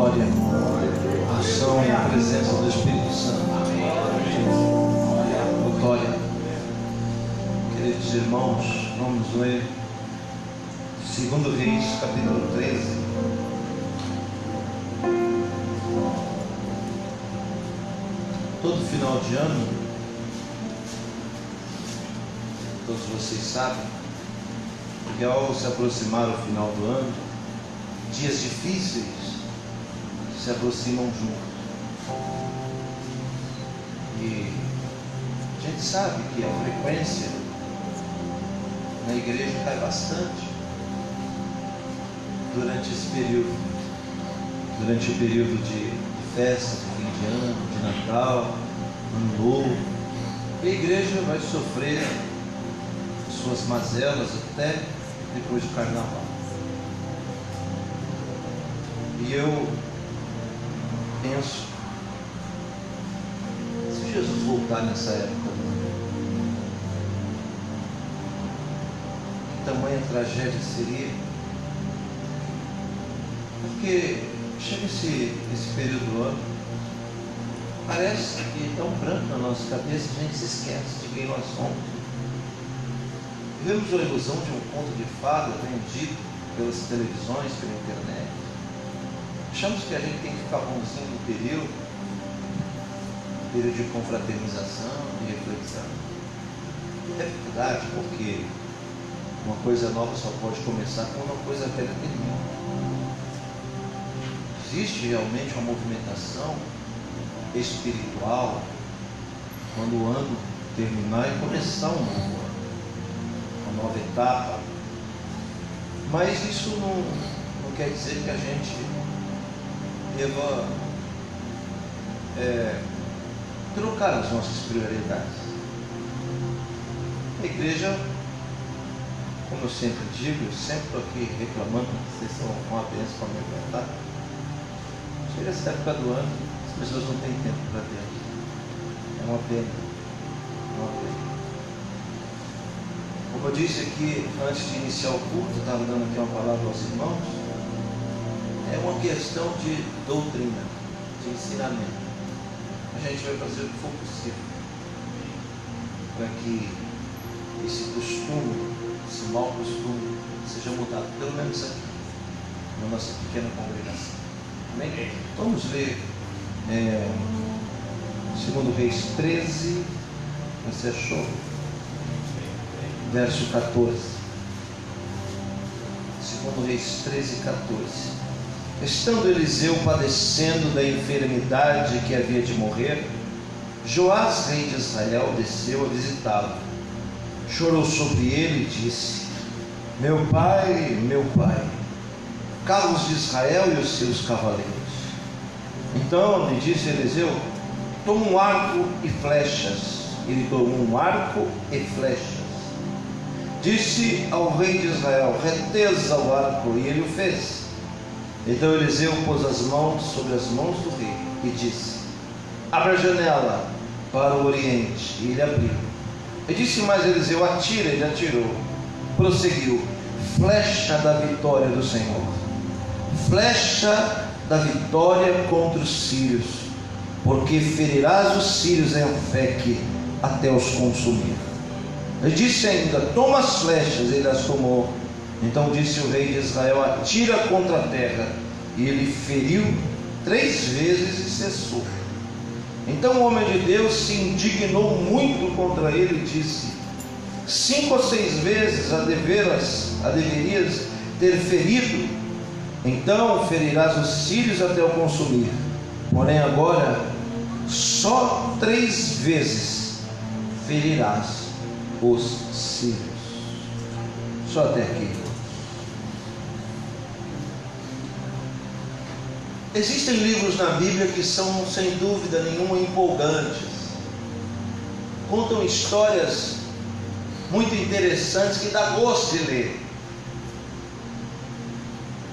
Glória, ação e a presença do Espírito Santo. Glória. Queridos irmãos, vamos ler 2 Reis, capítulo 13. Todo final de ano, todos vocês sabem que ao se aproximar o final do ano, dias difíceis se aproximam juntos. E a gente sabe que a frequência na igreja cai bastante durante esse período, durante o período de festa, de fim de ano, de Natal, Ano Novo. E a igreja vai sofrer suas mazelas até depois do Carnaval. E eu penso, se Jesus voltar nessa época, que tamanha tragédia seria? Porque chega esse período do ano, parece que é tão branco na nossa cabeça, a gente se esquece de quem nós somos. Vivemos a ilusão de um conto de fada vendido pelas televisões, pela internet. Achamos que a gente tem que ficar bonzinho no período de confraternização, de reflexão. É verdade, porque uma coisa nova só pode começar quando uma coisa velha termina. Existe realmente uma movimentação espiritual quando o ano terminar e começar um novo ano, uma nova etapa. Mas isso não quer dizer que a gente deva trocar as nossas prioridades. A igreja, como eu sempre digo, eu sempre estou aqui reclamando, vocês são uma bênção para me aguentar. Chega essa época do ano, as pessoas não têm tempo para Deus. É uma pena. É uma pena. Como eu disse aqui, antes de iniciar o culto, estava dando aqui uma palavra aos irmãos. É uma questão de doutrina, de ensinamento. A gente vai fazer o que for possível para que esse costume, esse mau costume, seja mudado, pelo menos aqui, na nossa pequena congregação. Amém? Vamos ler 2 Reis 13, você achou? Verso 14. 2 Reis 13, 14. Estando Eliseu padecendo da enfermidade que havia de morrer, Joás, rei de Israel, desceu a visitá-lo. Chorou sobre ele e disse: meu pai, carros de Israel e os seus cavaleiros. Então lhe disse Eliseu: toma um arco e flechas. Ele tomou um arco e flechas. Disse ao rei de Israel: retesa o arco, e ele o fez. Então Eliseu pôs as mãos sobre as mãos do rei e disse: abra a janela para o oriente. E ele abriu. E disse mais Eliseu: atira. Ele atirou. Prosseguiu: flecha da vitória do Senhor, flecha da vitória contra os sírios, porque ferirás os sírios em Afeque até os consumir. Ele disse ainda: toma as flechas. Ele as tomou. Então disse o rei de Israel: atira contra a terra. E ele feriu 3 vezes e cessou. Então o homem de Deus se indignou muito contra ele e disse: 5 ou 6 vezes a deverias ter ferido, então ferirás os sírios até o consumir. Porém agora só 3 vezes ferirás os sírios. Só até aqui. Existem livros na Bíblia que são, sem dúvida nenhuma, empolgantes. Contam histórias muito interessantes que dá gosto de ler.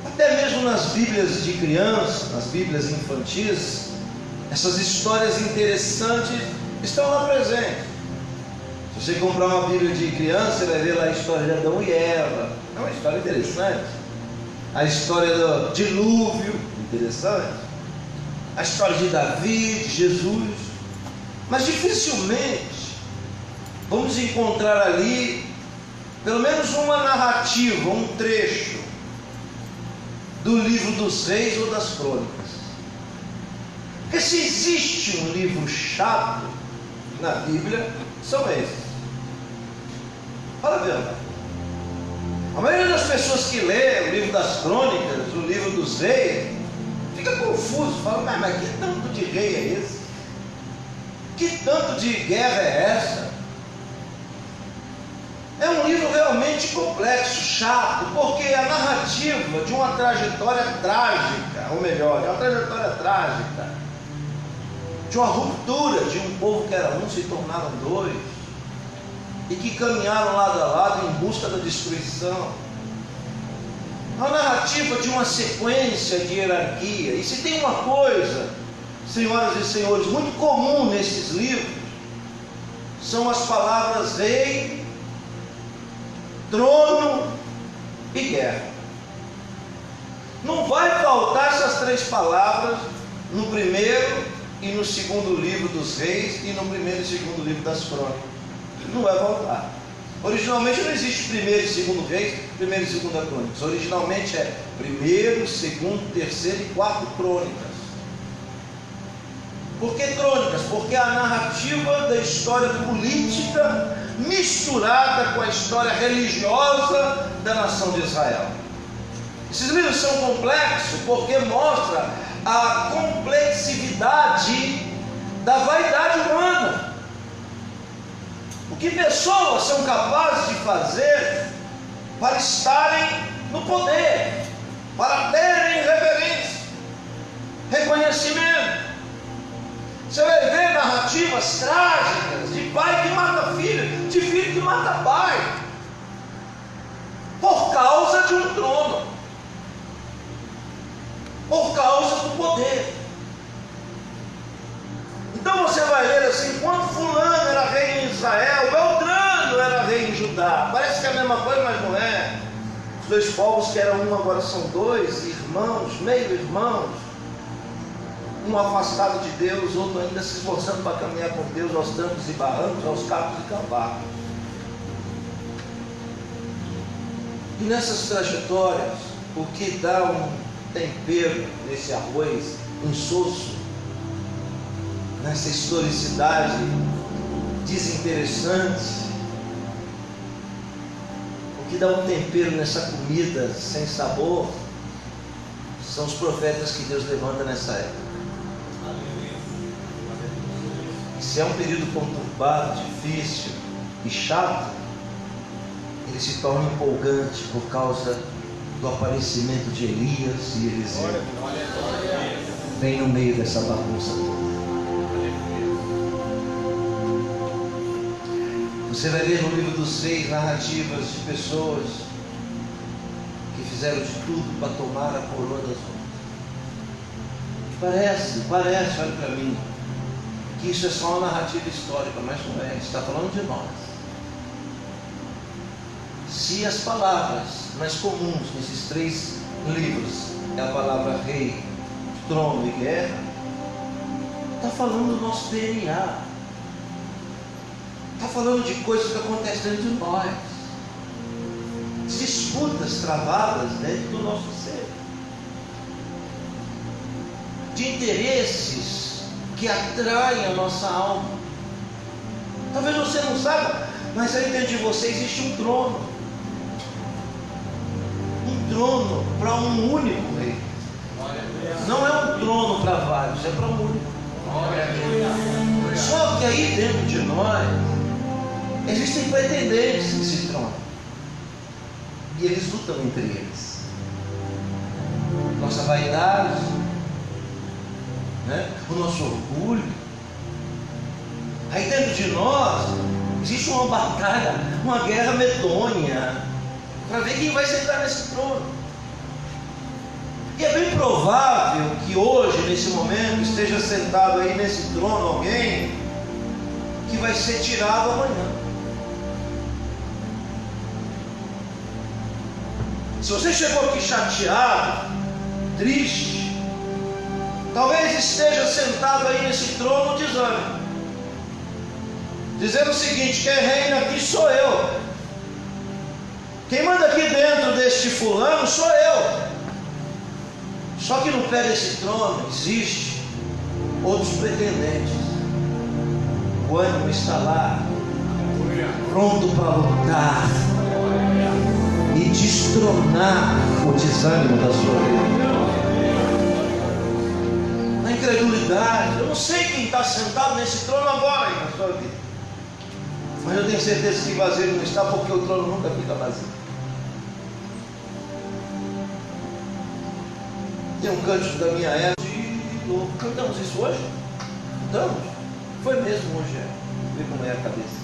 Até mesmo nas Bíblias de criança, nas Bíblias infantis, essas histórias interessantes estão lá presentes. Se você comprar uma Bíblia de criança, você vai ver lá a história de Adão e Eva. É uma história interessante. A história do dilúvio, interessante, a história de Davi, de Jesus, mas dificilmente vamos encontrar ali pelo menos uma narrativa, um trecho do livro dos Reis ou das Crônicas. Porque se existe um livro chato na Bíblia, são esses. Fala a verdade. A maioria das pessoas que lê o livro das Crônicas, o livro dos Reis, fica confuso, fala, mas que tanto de rei é esse? Que tanto de guerra é essa? É um livro realmente complexo, chato, porque a narrativa de uma trajetória trágica, ou melhor, é uma trajetória trágica, de uma ruptura de um povo que era um, se tornaram dois, e que caminharam lado a lado em busca da destruição. A narrativa de uma sequência de hierarquia. E se tem uma coisa, senhoras e senhores, muito comum nesses livros, são as palavras rei, trono e guerra. Não vai faltar essas três palavras no primeiro e no segundo livro dos Reis e no primeiro e segundo livro das Crônicas. Não vai faltar. Originalmente não existe primeiro e segundo Reis, primeiro e segunda Crônicas. Originalmente é primeiro, segundo, terceiro e quarto Crônicas. Por que crônicas? Porque a narrativa da história política misturada com a história religiosa da nação de Israel. Esses livros são complexos porque mostram a complexividade da vaidade humana. O que pessoas são capazes de fazer para estarem no poder, para terem reverência, reconhecimento. Você vai ver narrativas trágicas de pai que mata filho, de filho que mata pai, por causa de um trono, por causa do poder. Então você vai ler assim, enquanto fulano era rei em Israel, Beltrano era rei em Judá. Parece que é a mesma coisa, mas não é. Os dois povos que eram um, agora são dois, irmãos, meio irmãos. Um afastado de Deus, outro ainda se esforçando para caminhar com Deus aos trancos e barrancos, aos capos e cavalos. E nessas trajetórias, o que dá um tempero nesse arroz insosso, nessa historicidade desinteressante, o que dá um tempero nessa comida sem sabor, são os profetas que Deus levanta nessa época. Se é um período conturbado, difícil e chato, ele se torna empolgante por causa do aparecimento de Elias e Eliseu. Vem no meio dessa bagunça toda. Você vai ver no livro dos Reis narrativas de pessoas que fizeram de tudo para tomar a coroa das outras. Parece, olha para mim, que isso é só uma narrativa histórica, mas não é, está falando de nós. Se as palavras mais comuns nesses três livros é a palavra rei, trono e guerra, está falando do nosso DNA, está falando de coisas que acontecem dentro de nós, disputas travadas dentro do nosso ser, de interesses que atraem a nossa alma. Talvez você não saiba, mas aí dentro de você existe um trono para um único rei. Não é um trono para vários, é para um único. Só que aí dentro de nós existem pretendentes nesse trono, e eles lutam entre eles. Nossa vaidade, o nosso orgulho. Aí dentro de nós existe uma batalha, uma guerra medonha para ver quem vai sentar nesse trono. E é bem provável que hoje, nesse momento, esteja sentado aí nesse trono alguém que vai ser tirado amanhã. Se você chegou aqui chateado, triste, talvez esteja sentado aí nesse trono de desânimo, dizendo o seguinte: quem reina aqui sou eu, quem manda aqui dentro deste fulano sou eu. Só que no pé desse trono existe outros pretendentes. O ânimo está lá, pronto para lutar e destronar o desânimo da sua vida. Na incredulidade, eu não sei quem está sentado nesse trono agora aí na sua vida, mas eu tenho certeza que vazio não está, porque o trono nunca fica vazio. Tem um cântico da minha época de louco. Cantamos isso hoje? Cantamos? Foi mesmo hoje, vê como é a cabeça.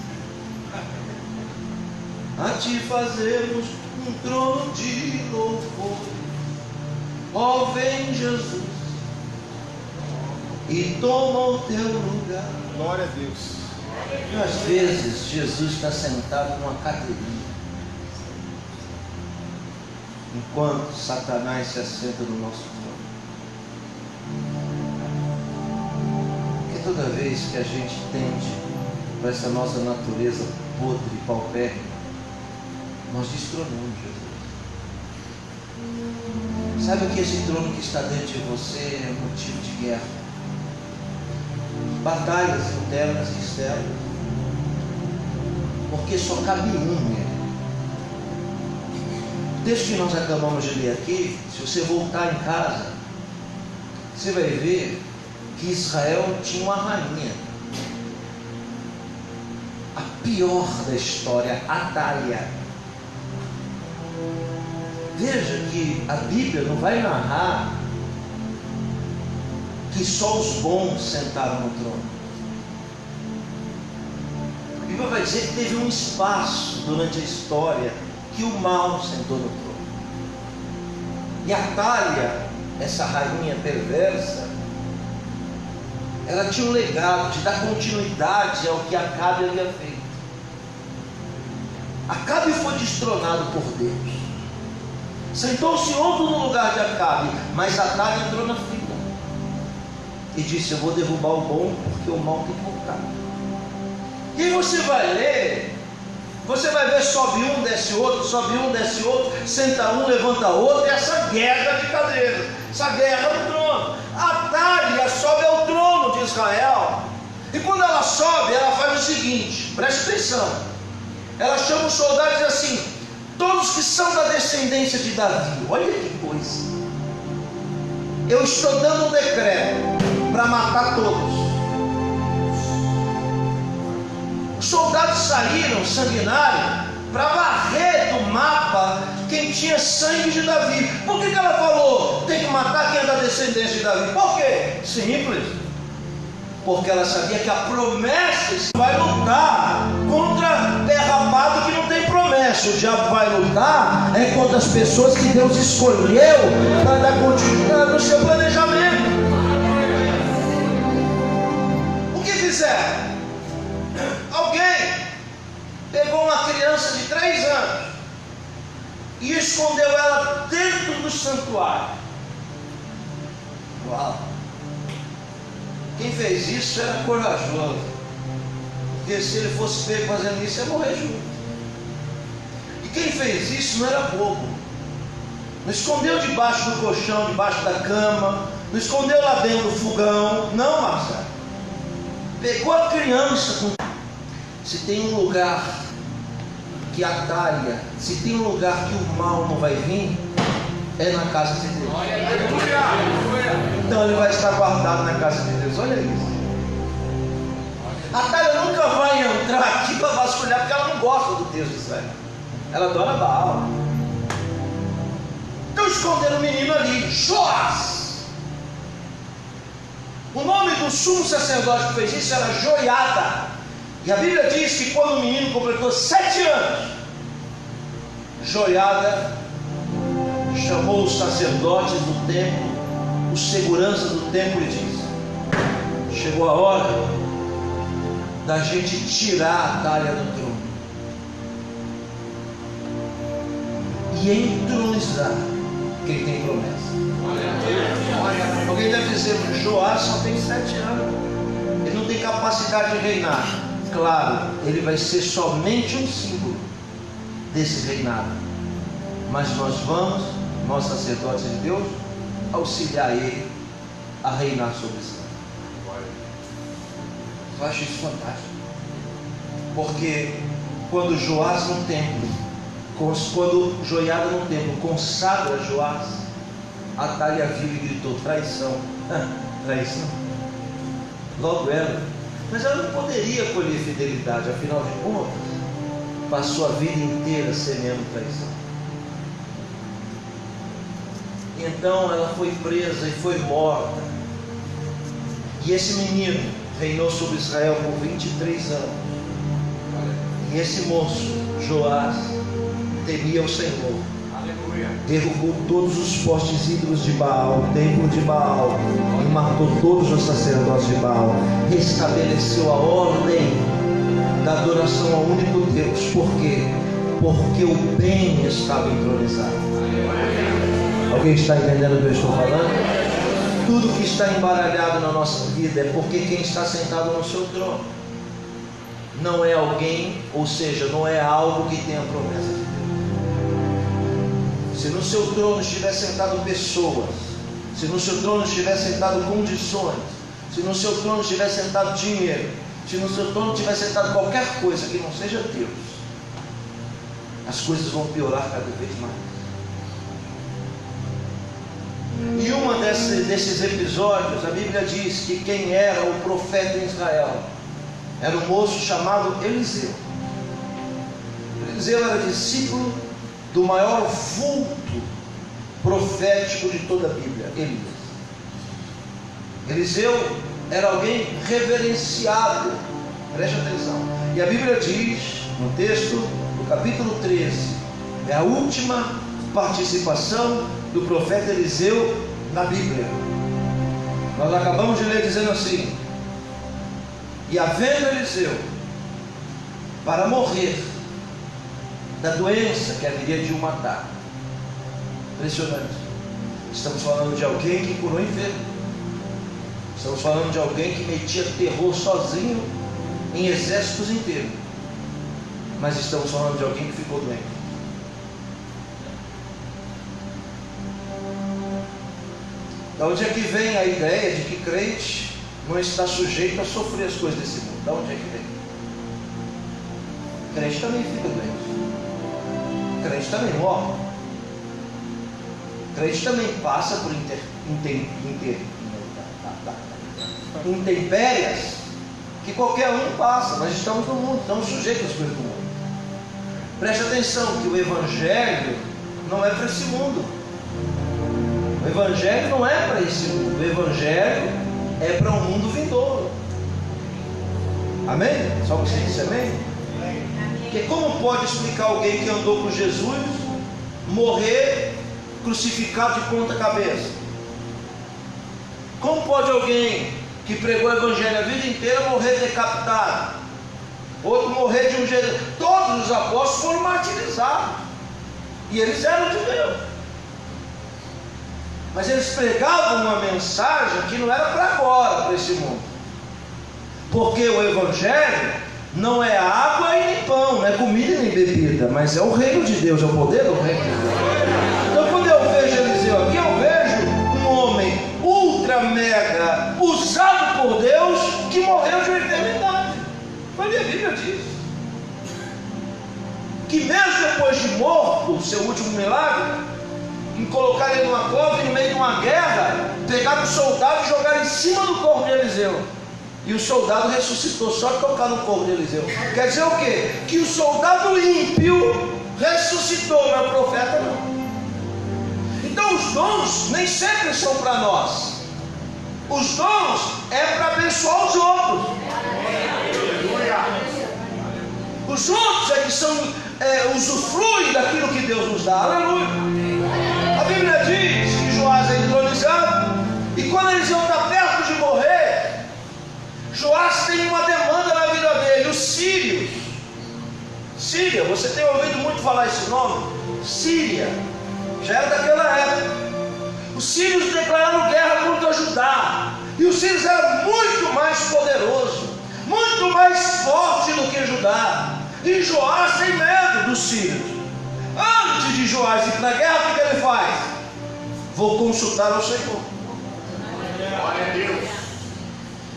A te fazermos um trono de louvor, ó vem Jesus e toma o teu lugar. Glória a Deus. E às vezes Jesus está sentado numa cadeirinha, enquanto Satanás se assenta no nosso trono. Porque toda vez que a gente tende para essa nossa natureza podre e paupérrima, nós destronamos Jesus. Sabe que esse trono que está dentro de você é motivo de guerra, batalhas internas e externas, porque só cabe um nele. Desde que nós acabamos de ler aqui, se você voltar em casa, você vai ver que Israel tinha uma rainha, a pior da história, Atália. Veja que a Bíblia não vai narrar que só os bons sentaram no trono. A Bíblia vai dizer que teve um espaço durante a história que o mal sentou no trono. E Atália, essa rainha perversa, ela tinha um legado de dar continuidade ao que Acabe havia feito. Acabe foi destronado por Deus, sentou-se outro no lugar de Acabe, mas Atália entrou na fila e disse: eu vou derrubar o bom, porque o mal tem que voltar. E aí você vai ler, você vai ver, sobe um, desce outro, sobe um, desce outro, senta um, levanta outro, e essa guerra de cadeiras, essa guerra do trono. Atália sobe ao trono de Israel, e quando ela sobe, ela faz o seguinte, preste atenção, ela chama os soldados e diz assim: todos que são da descendência de Davi, olha que coisa, eu estou dando um decreto para matar todos. Os soldados saíram sanguinários para varrer do mapa quem tinha sangue de Davi. Por que ela falou tem que matar quem é da descendência de Davi? Por quê? Simples. Porque ela sabia que a promessa vai lutar contra derrapado que não tem promessa. O diabo vai lutar contra as pessoas que Deus escolheu para dar continuidade no seu planejamento. O que fizeram? Alguém pegou uma criança de 3 anos e escondeu ela dentro do santuário. Uau! Quem fez isso era corajoso, porque se ele fosse pego fazendo isso, ia morrer junto. E quem fez isso não era bobo, não escondeu debaixo do colchão, debaixo da cama, não escondeu lá dentro do fogão, não, Marcelo. Pegou a criança com... Se tem um lugar que Atália, se tem um lugar que o mal não vai vir, é na casa de Deus. Então ele vai estar guardado na casa de Deus. Olha isso. Atália nunca vai entrar aqui para vasculhar, porque ela não gosta do Deus de Israel. Ela adora Baal. Então esconderam o menino ali, Joás. O nome do sumo sacerdote que fez isso era Joiada. E a Bíblia diz que quando o menino completou 7 anos, Joiada chamou os sacerdotes do templo, os seguranças do templo, e disse: chegou a hora da gente tirar a Atália do trono e entronizar quem tem promessa. Alguém deve dizemos, Joás só tem 7 anos, ele não tem capacidade de reinar. Claro, ele vai ser somente um símbolo desse reinado, mas nós sacerdotes de Deus, auxiliar ele a reinar sobre Israel. Eu acho isso fantástico, porque quando Joás no templo, quando Joiada no templo consagra Joás, Atalha viu e gritou: traição, traição. Logo ela, mas ela não poderia colher fidelidade, afinal de contas, passou a vida inteira semeando traição. Então ela foi presa e foi morta. E esse menino reinou sobre Israel por 23 anos. E esse moço, Joás, temia o Senhor. Aleluia. Derrubou todos os postes ídolos de Baal, o templo de Baal, e matou todos os sacerdotes de Baal. Restabeleceu a ordem da adoração ao único Deus. Por quê? Porque o bem estava entronizado. Alguém está entendendo o que eu estou falando? Tudo que está embaralhado na nossa vida é porque quem está sentado no seu trono não é alguém, ou seja, não é algo que tem a promessa de Deus. Se no seu trono estiver sentado pessoas, se no seu trono estiver sentado condições, se no seu trono estiver sentado dinheiro, se no seu trono estiver sentado qualquer coisa que não seja Deus, as coisas vão piorar cada vez mais. E uma desses episódios, a Bíblia diz que quem era o profeta em Israel era um moço chamado Eliseu. Eliseu era discípulo do maior vulto profético de toda a Bíblia, Elias. Eliseu era alguém reverenciado, preste atenção. E a Bíblia diz, no texto do capítulo 13, é a última participação do profeta Eliseu na Bíblia. Nós acabamos de ler dizendo assim: e havendo Eliseu para morrer da doença que haveria de o matar. Impressionante. Estamos falando de alguém que curou enfermo. Estamos falando de alguém que metia terror sozinho em exércitos inteiros. Mas estamos falando de alguém que ficou doente. Da onde é que vem a ideia de que crente não está sujeito a sofrer as coisas desse mundo? Da onde é que vem? Crente também fica doente. Crente também morre. Crente também passa por intempéries que qualquer um passa. Nós estamos no mundo, estamos sujeitos às coisas do mundo. Preste atenção que o Evangelho não é para esse mundo. O Evangelho não é para esse mundo. O Evangelho é para um mundo vindouro. Amém? Só você disse amém? Porque como pode explicar alguém que andou com Jesus morrer crucificado de ponta cabeça? Como pode alguém que pregou o Evangelho a vida inteira morrer decapitado? Outro morrer de um jeito. Todos os apóstolos foram martirizados. E eles eram de Deus. Mas eles pregavam uma mensagem que não era para agora, para esse mundo. Porque o Evangelho não é água e nem pão, não é comida e nem bebida, mas é o reino de Deus, é o poder do reino de Deus. Então quando eu vejo Eliseu aqui, eu vejo um homem ultra mega usado por Deus que morreu de uma enfermidade. Mas a Bíblia diz que mesmo depois de morto, o seu último milagre, em colocar ele numa cova e no meio de uma guerra, pegaram um soldado e jogaram em cima do corpo de Eliseu. E o soldado ressuscitou só de tocar no corpo de Eliseu. Quer dizer o quê? Que o soldado ímpio ressuscitou, mas o profeta não. Então os dons nem sempre são para nós. Os dons é para abençoar os outros. Os outros é que são usufruem daquilo que Deus nos dá. Aleluia. A Bíblia diz que Joás é entronizado, e quando Eliseu está perto de morrer, Joás tem uma demanda na vida dele. Os sírios, Síria, você tem ouvido muito falar esse nome? Síria, já era daquela época. Os sírios declararam guerra contra Judá. de Judá. E Joás tem medo dos sírios. Antes de Joás ir para a guerra, o que ele faz? Vou consultar ao Senhor. Glória a Deus.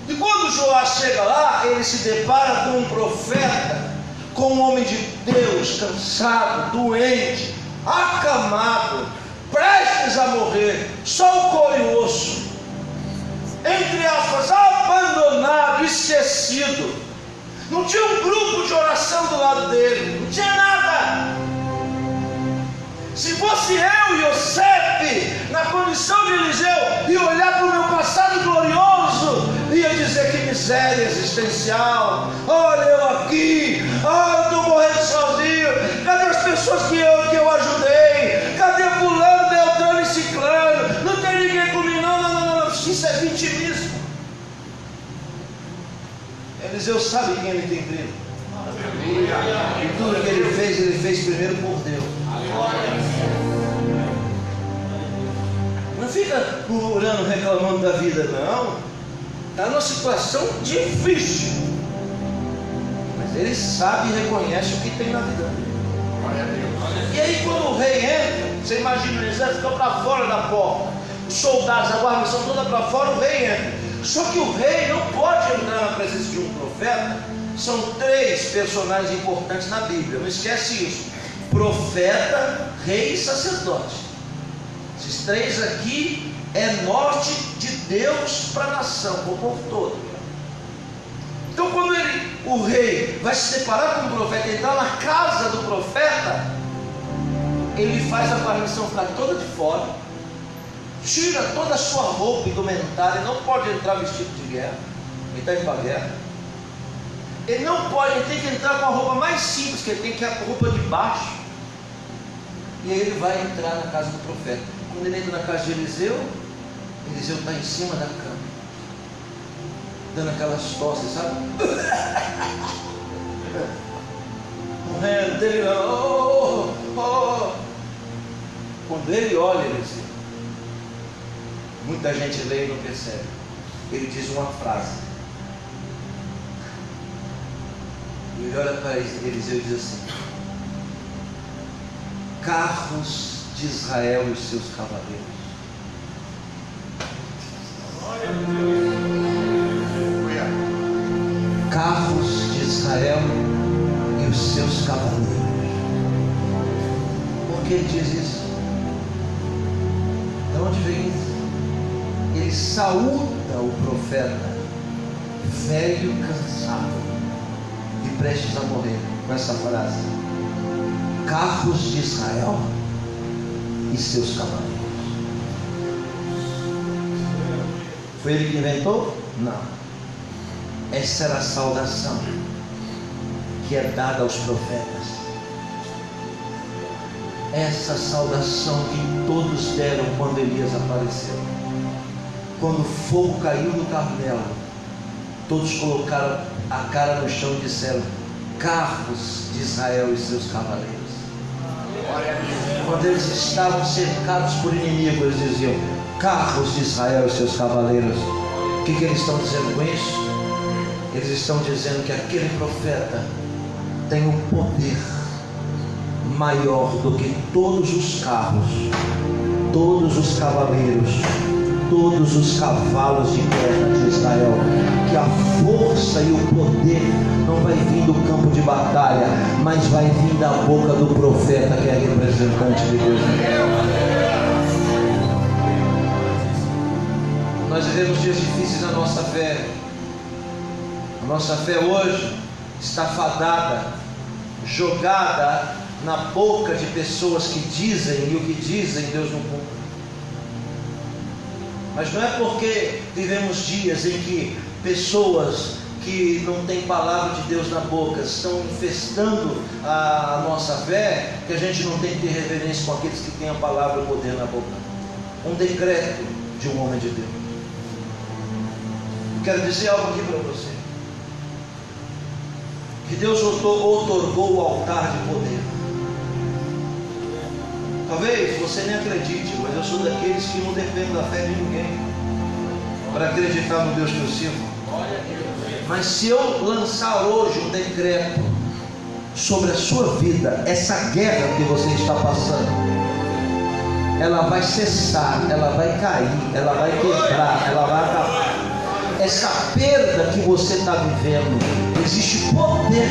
E quando Joás chega lá, ele se depara com um profeta, com um homem de Deus, cansado, doente, acamado, prestes a morrer, só o couro e osso, entre aspas, abandonado, esquecido. Não tinha um grupo de oração do lado dele, não tinha nada. Se fosse eu e Yosef, na condição de Eliseu, e olhar para o meu passado glorioso, ia dizer: que miséria existencial, olha eu aqui, eu estou morrendo sozinho, cadê as pessoas que eu ajudei, cadê fulano, Beltrano e Ciclano, não tem ninguém comigo, não, isso é vitimismo. Eliseu sabe quem ele tem crido, e tudo que ele fez primeiro por Deus. Não fica murmurando, reclamando da vida, não. Está numa situação difícil, mas ele sabe e reconhece o que tem na vida dele. E aí quando o rei entra, você imagina, o exército fica para fora da porta, os soldados, a guarnição toda para fora, o rei entra. Só que o rei não pode entrar na presença de um profeta. São 3 personagens importantes na Bíblia, não esquece isso: profeta, rei e sacerdote. Esses 3 aqui é norte de Deus para a nação, para o povo todo. Então quando o rei vai se separar com o profeta, entrar na casa do profeta, ele faz a guarnição ficar toda de fora, tira toda a sua roupa indumentária, não pode entrar vestido de guerra, ele está indo para a guerra. Ele não pode, ele tem que entrar com a roupa mais simples, que ele tem que ir a roupa de baixo. E aí ele vai entrar na casa do profeta. Quando ele entra na casa de Eliseu, Eliseu está em cima da cama, dando aquelas tossas, sabe? Morrendo, dele, Quando ele olha Eliseu, muita gente lê e não percebe. Ele diz uma frase. Ele olha para Eliseu e diz assim: carros de Israel e os seus cavaleiros. Carros de Israel e os seus cavaleiros. Por que ele diz isso? De onde vem isso? Ele saúda o profeta, velho, cansado e prestes a morrer, com essa frase: carros de Israel e seus cavaleiros. Foi ele que inventou? Não. Essa era a saudação que é dada aos profetas. Essa saudação que todos deram quando Elias apareceu. Quando o fogo caiu no Carmelo, todos colocaram a cara no chão e disseram: carros de Israel e seus cavaleiros. Quando eles estavam cercados por inimigos, eles diziam: carros de Israel e seus cavaleiros. O que eles estão dizendo com isso? Eles estão dizendo que aquele profeta tem um poder maior do que todos os carros, todos os cavaleiros, todos os cavalos de guerra de Israel. Que a força e o poder não vai vir do campo de batalha, mas vai vir da boca do profeta, que é representante de Deus. Nós vivemos dias difíceis na nossa fé. A nossa fé hoje está fadada, jogada na boca de pessoas que dizem, e o que dizem Deus não cumpre. Mas não é porque vivemos dias em que pessoas que não têm palavra de Deus na boca estão infestando a nossa fé, que a gente não tem que ter reverência com aqueles que têm a palavra e o poder na boca. Um decreto de um homem de Deus. Eu quero dizer algo aqui para você. Que Deus otorgou o altar de poder. Talvez você nem acredite, mas eu sou daqueles que não dependem da fé de ninguém para acreditar no Deus que eu sirvo. Mas se eu lançar hoje um decreto sobre a sua vida, essa guerra que você está passando, ela vai cessar, ela vai cair, ela vai quebrar, ela vai acabar. Essa perda que você está vivendo, existe poder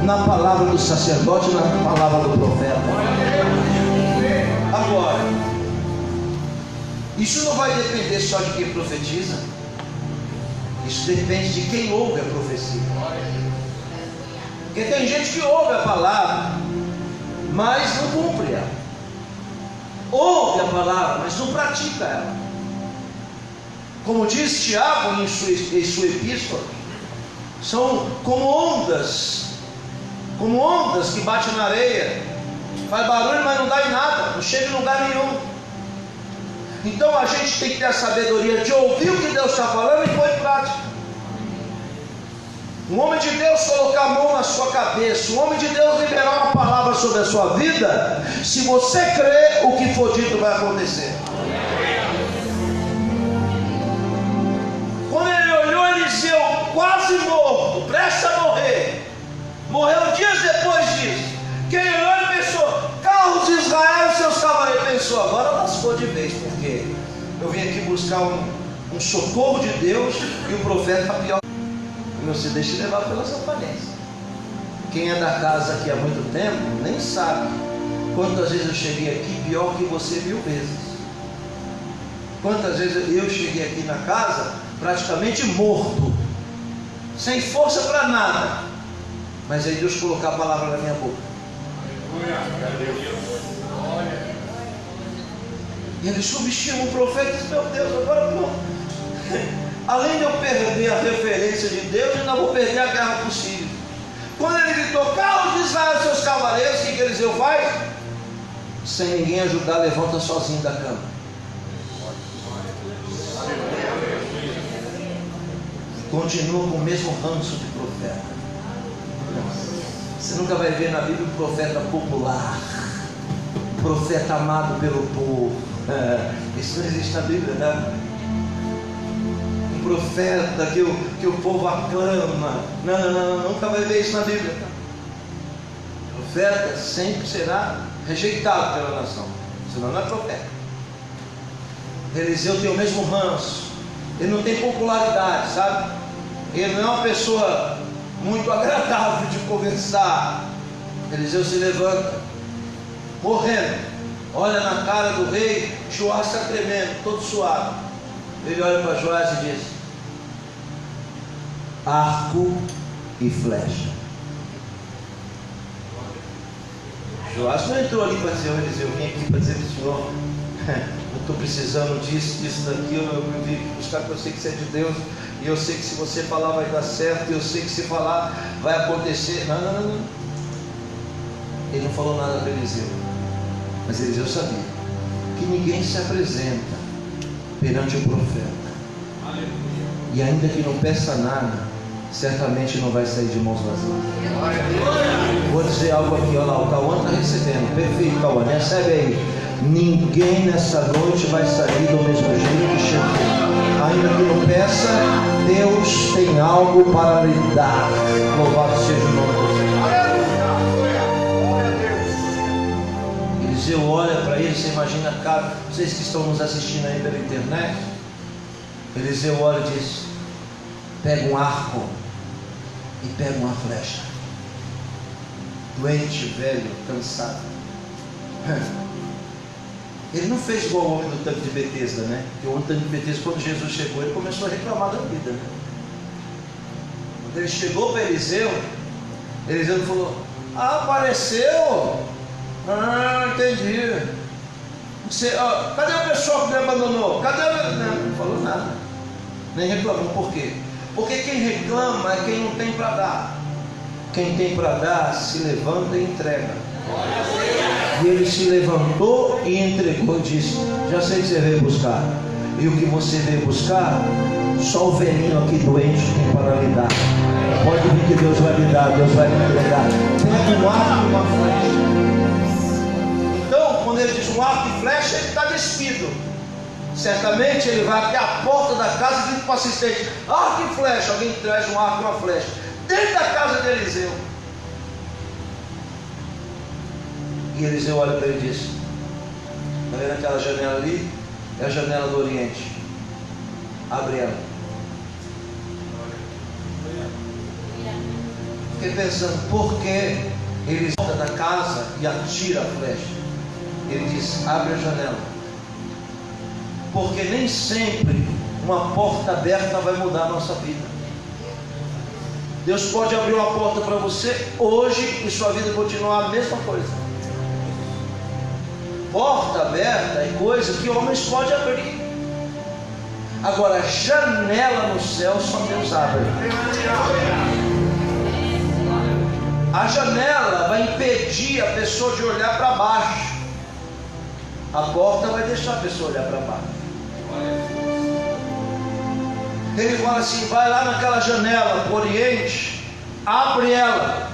na palavra do sacerdote e na palavra do profeta. Agora, isso não vai depender só de quem profetiza, isso depende de quem ouve a profecia. Porque tem gente que ouve a palavra, mas não cumpre ela. Ouve a palavra, mas não pratica ela. Como diz Tiago em sua epístola, são como ondas que batem na areia, faz barulho, mas não dá em nada, não chega em lugar nenhum. Então a gente tem que ter a sabedoria de ouvir o que Deus está falando e pôr em prática. Um homem de Deus colocar a mão na sua cabeça, um homem de Deus liberar uma palavra sobre a sua vida, se você crer, o que for dito vai acontecer. Quando ele olhou Eliseu quase morto, prestes a morrer, morreu dias depois disso, quem olhou e pensou, carros de Israel e seus cavaleiros, pensou, agora lascou de vez, porque eu vim aqui buscar um socorro de Deus e o profeta está pior. Não se deixe levar pelas aparências. Quem é da casa aqui há muito tempo nem sabe quantas vezes eu cheguei aqui pior que você 1000 vezes. Quantas vezes eu cheguei aqui na casa praticamente morto, sem força para nada, mas aí Deus colocou a palavra na minha boca. E ele subestima o profeta e diz, meu Deus, agora pronto. Além de eu perder a referência de Deus, eu ainda vou perder a guerra possível. Quando ele gritou, carros de Israel, seus cavaleiros, o que Eliseu faz? Sem ninguém ajudar, levanta sozinho da cama. Continua com o mesmo ranço de profeta. Você nunca vai ver na Bíblia um profeta popular, profeta amado pelo povo. Isso não existe na Bíblia, né? Profeta que o povo aclama. Não, nunca vai ver isso na Bíblia. O profeta sempre será rejeitado pela nação, senão não é profeta. Eliseu tem o mesmo ranço, ele não tem popularidade, sabe? Ele não é uma pessoa muito agradável de conversar. Eliseu se levanta, morrendo, olha na cara do rei, Joás está tremendo, todo suado. Ele olha para Joás e diz, arco e flecha. Joás não entrou ali para dizer, Eliseu, eu vim aqui para dizer para o senhor, eu estou precisando disso, daquilo, eu vim buscar porque eu sei que você é de Deus, e eu sei que se você falar vai dar certo, e eu sei que se falar vai acontecer. Não. Ele não falou nada para Eliseu, mas Eliseu sabia que ninguém se apresenta perante o profeta, e ainda que não peça nada, certamente não vai sair de mãos vazias. Vou dizer algo aqui, olha lá, o Cauã está recebendo, perfeito, Cauã, recebe aí. Ninguém nessa noite vai sair do mesmo jeito que chegou. Ainda que não peça, Deus tem algo para lhe dar. Louvado seja o nome do Senhor. Eliseu olha para ele, você imagina a cara, vocês que estão nos assistindo aí pela internet, Eliseu olha e diz, pega um arco e pega uma flecha. Doente, velho, cansado. Ele não fez igual o homem do tanque de Betesda, né? Porque o homem do tanque de Betesda, quando Jesus chegou, ele começou a reclamar da vida, né? Quando ele chegou para Eliseu falou, apareceu? Entendi. Cadê o pessoal que me abandonou? Não falou nada, nem reclamou. Por quê? Porque quem reclama é quem não tem para dar. Quem tem para dar se levanta e entrega. E ele se levantou e entregou e disse, já sei que você veio buscar, e o que você veio buscar, só o velhinho aqui doente tem para lhe dar. Pode vir que Deus vai lhe dar, Deus vai lhe entregar. Pega um arco e uma flecha. Então, quando ele diz um arco e flecha, ele está despido. Certamente ele vai até a porta da casa de para o assistente: arco e flecha. Alguém traz um arco e uma flecha dentro da casa de Eliseu. E Eliseu olha para ele e diz: está vendo aquela janela ali? É a janela do Oriente. Abre ela. Fiquei pensando, por que ele volta da casa e atira a flecha? Ele diz: abre a janela. Porque nem sempre uma porta aberta vai mudar a nossa vida. Deus pode abrir uma porta para você hoje e sua vida continuar a mesma coisa. Porta aberta é coisa que homens podem abrir. Agora, janela no céu só Deus abre. A janela vai impedir a pessoa de olhar para baixo. A porta vai deixar a pessoa olhar para baixo. Ele fala assim: vai lá naquela janela para o Oriente, abre ela.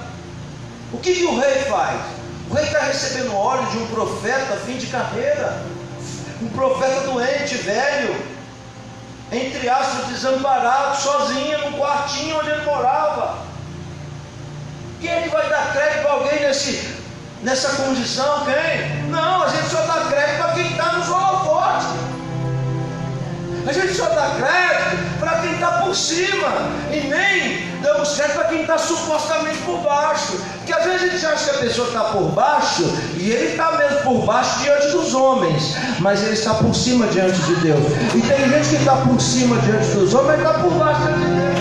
O que o rei faz? O rei está recebendo óleo de um profeta fim de carreira, um profeta doente, velho, entre aspas, desamparado, sozinho no quartinho onde ele morava. Quem ele vai dar crédito para alguém nessa condição? Quem? Não, a gente só dá crédito para quem está nos holofotes. A gente só dá crédito para quem está por cima, e nem damos crédito para quem está supostamente por baixo. Porque às vezes a gente acha que a pessoa está por baixo, e ele está mesmo por baixo diante dos homens, mas ele está por cima diante de Deus. E tem gente que está por cima diante dos homens, mas está por baixo diante de Deus.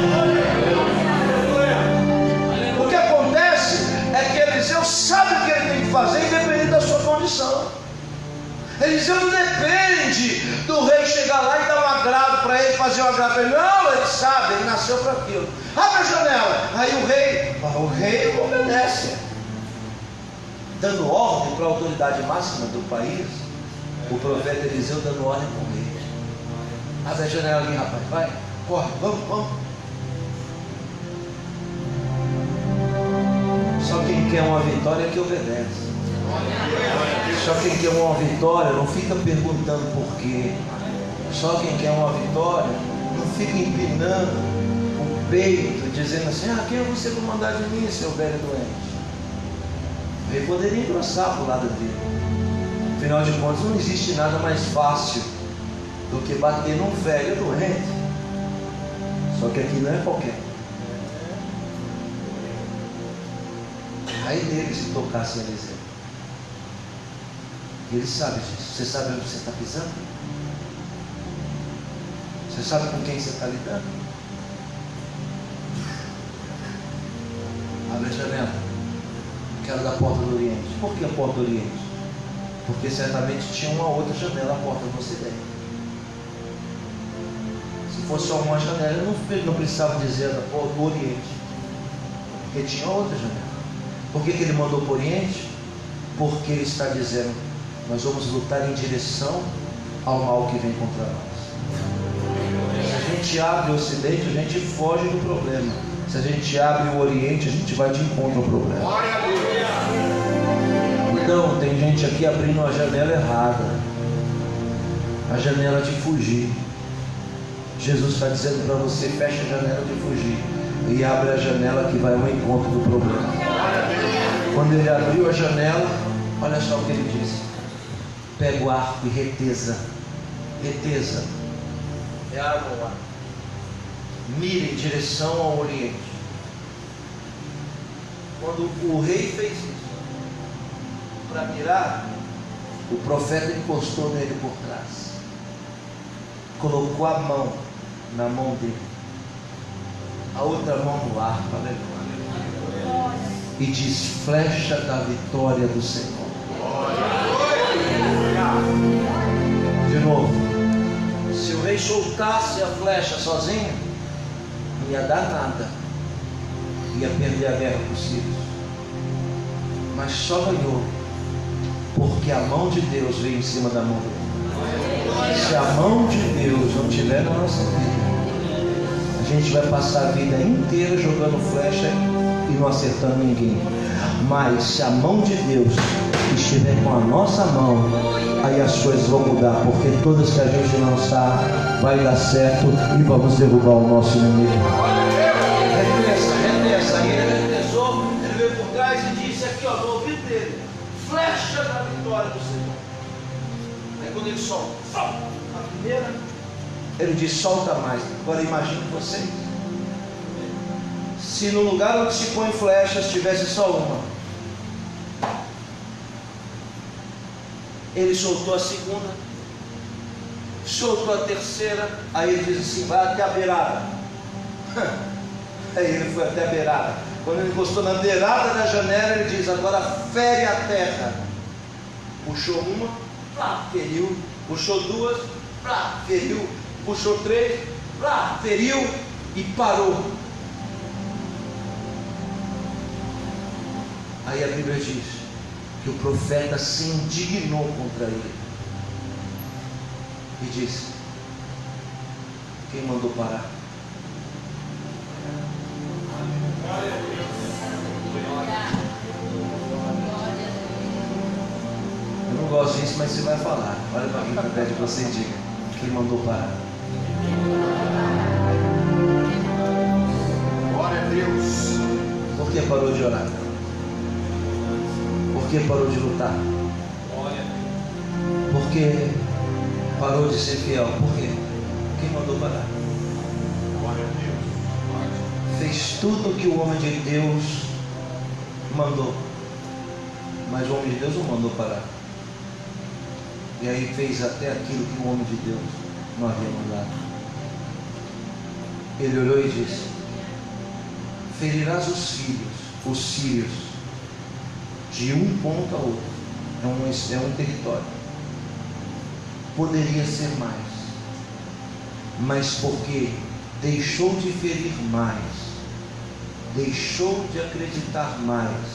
O que acontece é que Eliseu sabe o que ele tem que fazer, independente da sua condição. Eliseu não depende do rei chegar lá e dar um agrado para ele, fazer um agrado para ele. Não, ele sabe, ele nasceu para aquilo. Abre a janela. Aí o rei obedece, dando ordem para a autoridade máxima do país. O profeta Eliseu dando ordem para o rei: abre a janela ali, rapaz, vai, corre, vamos. Só quem quer uma vitória é que obedece. Só quem quer uma vitória não fica perguntando por quê. Só quem quer uma vitória não fica empinando o peito, dizendo assim: quem é você para mandar de mim, seu velho doente? Ele poderia engrossar para o lado dele. Afinal de contas, não existe nada mais fácil do que bater num velho doente. Só que aqui não é qualquer. Aí dele se tocasse a Eliseu. Ele sabe disso. Você sabe onde você está pisando? Você sabe com quem você está lidando? Abre a janela. Quero da porta do Oriente. Por que a porta do Oriente? Porque certamente tinha uma outra janela, a porta do Ocidente. Se fosse só uma janela, ele não precisava dizer da porta do Oriente, porque tinha outra janela. Por que ele mandou para o Oriente? Porque ele está dizendo: nós vamos lutar em direção ao mal que vem contra nós. Se a gente abre o Ocidente, a gente foge do problema. Se a gente abre o Oriente, a gente vai de encontro ao problema. Então, tem gente aqui abrindo a janela errada, a janela de fugir. Jesus está dizendo para você: fecha a janela de fugir e abre a janela que vai ao encontro do problema. Quando ele abriu a janela, olha só o que ele disse: pega o arco e reteza. Reteza é arma ou arco. Mira em direção ao Oriente. Quando o rei fez isso, para mirar, o profeta encostou nele por trás, colocou a mão na mão dele, a outra mão no arco, e diz: flecha da vitória do Senhor. De novo, se o rei soltasse a flecha sozinho, não ia dar nada, ia perder a guerra para os sírios. Mas só ganhou porque a mão de Deus veio em cima da mão dele. Se a mão de Deus não estiver na nossa vida, a gente vai passar a vida inteira jogando flecha e não acertando ninguém. Mas se a mão de Deus estiver com a nossa mão, aí as coisas vão mudar, porque todas que a gente lançar vai dar certo e vamos derrubar o nosso inimigo. Retença. Aí ele retensou, ele veio por trás e disse aqui, ó, no ouvido dele: flecha da vitória do Senhor. Aí quando ele solta a primeira, ele diz: solta mais. Agora imagine vocês, se no lugar onde se põe flechas tivesse só uma. Ele soltou a segunda, soltou a terceira, aí ele diz assim: vai até a beirada. Aí ele foi até a beirada. Quando ele encostou na beirada da janela, ele diz: agora fere a terra. Puxou uma, plá, feriu. Puxou duas, plá, feriu. Puxou três, plá, feriu e parou. Aí a Bíblia diz que o profeta se indignou contra ele e disse: quem mandou parar? Eu não gosto disso, mas você vai falar. Olha para mim, para de você e diga: quem mandou parar? Glória a Deus. Por que parou de orar? Por que parou de lutar? Por que parou de ser fiel? Por quê? Quem mandou parar? Glória a Deus. Fez tudo o que o homem de Deus mandou, mas o homem de Deus não mandou parar. E aí fez até aquilo que o homem de Deus não havia mandado. Ele olhou e disse: ferirás os sírios de um ponto a outro. É um território. Poderia ser mais, mas porque deixou de ferir mais, deixou de acreditar mais,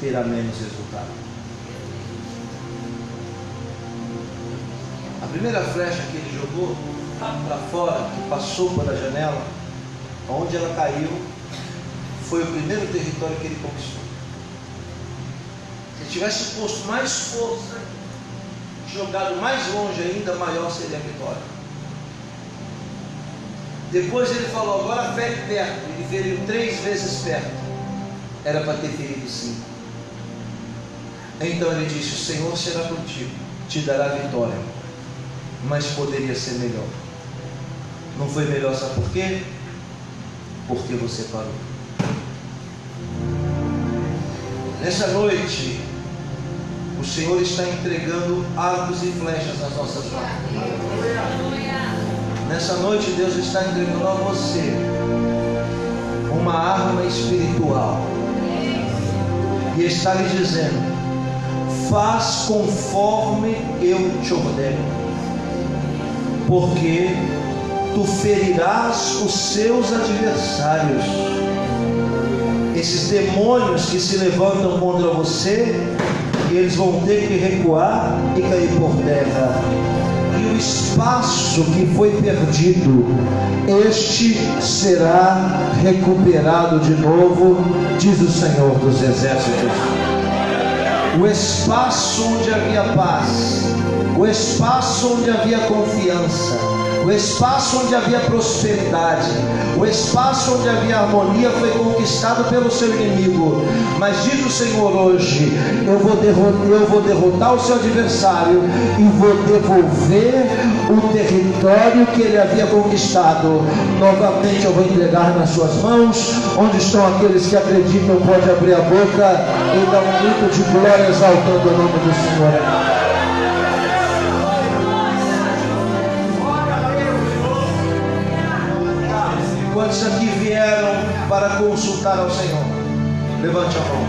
terá menos resultado. A primeira flecha que ele jogou lá para fora, que passou pela janela, onde ela caiu, foi o primeiro território que ele conquistou. Se tivesse posto mais força, jogado mais longe ainda, maior seria a vitória. Depois ele falou: agora fere perto. Ele feriu 3 vezes perto. Era para ter ferido 5. Então ele disse: o Senhor será contigo, te dará vitória. Mas poderia ser melhor. Não foi melhor, sabe por quê? Porque você parou. Nessa noite, o Senhor está entregando arcos e flechas nas nossas mãos. Nessa noite, Deus está entregando a você uma arma espiritual e está lhe dizendo: faz conforme eu te ordeno, porque tu ferirás os seus adversários. Esses demônios que se levantam contra você, eles vão ter que recuar e cair por terra. E o espaço que foi perdido, este será recuperado de novo, diz o Senhor dos Exércitos. O espaço onde havia paz, o espaço onde havia confiança, o espaço onde havia prosperidade, o espaço onde havia harmonia foi conquistado pelo seu inimigo. Mas diz o Senhor hoje: eu vou derrotar o seu adversário e vou devolver o território que ele havia conquistado. Novamente eu vou entregar nas suas mãos. Onde estão aqueles que acreditam? Pode abrir a boca e dar um grito de glória, exaltando o nome do Senhor. Quantos aqui vieram para consultar ao Senhor? Levante a mão.